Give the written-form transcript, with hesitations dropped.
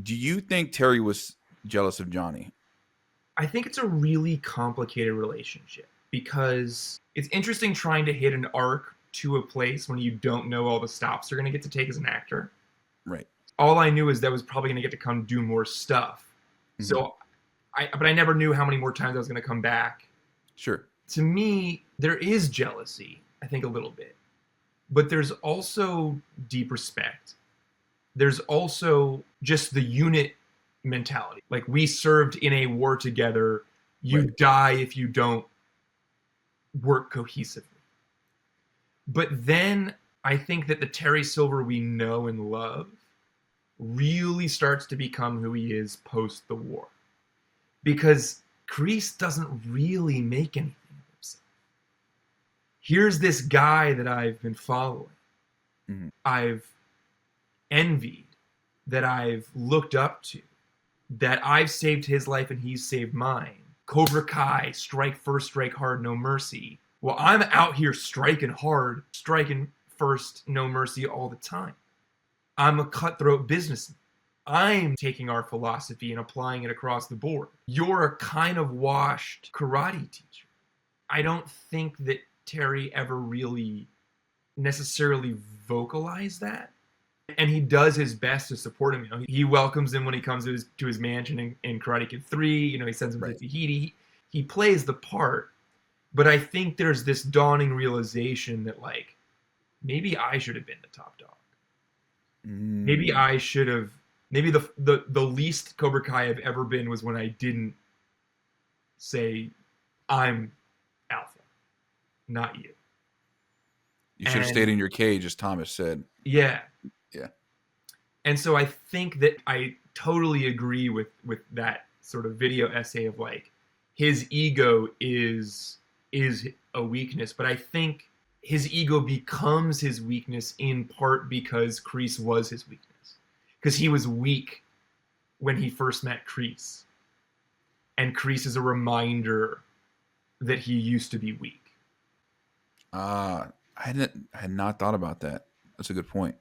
Do you think Terry was jealous of Johnny? I think it's a really complicated relationship because it's interesting trying to hit an arc to a place when you don't know all the stops you're going to get to take as an actor. Right. All I knew is that was probably going to get to come do more stuff. Hmm. So but I never knew how many more times I was going to come back. Sure. To me, there is jealousy, I think a little bit, but there's also deep respect. There's also just the unit mentality. Like we served in a war together. You Right. die if you don't work cohesively. But then I think that the Terry Silver we know and love really starts to become who he is post the war. Because Kreese doesn't really make anything of himself. Here's this guy that I've been following, Hmm. I've envied, that I've looked up to, that I've saved his life and he's saved mine. Cobra Kai, strike first, strike hard, no mercy. Well, I'm out here striking hard, striking first, no mercy all the time. I'm a cutthroat businessman. I'm taking our philosophy and applying it across the board. You're a kind of washed karate teacher. I don't think that Terry ever really necessarily vocalized that. And he does his best to support him. You know, he welcomes him when he comes to his mansion in Karate Kid 3. You know, he sends him to Right. Tahiti. He plays the part, but I think there's this dawning realization that like maybe I should have been the top dog. Maybe Mm. I should have. Maybe the least Cobra Kai I've ever been was when I didn't say I'm alpha, not you. You should have stayed And in your cage, as Thomas said. yeah, Yeah. and so I think that I totally agree with that sort of video essay of like his ego is a weakness, but I think his ego becomes his weakness in part because Kreese was his weakness. Because he was weak when he first met Kreese. And Kreese is a reminder that he used to be weak. I had not thought about that. That's a good point.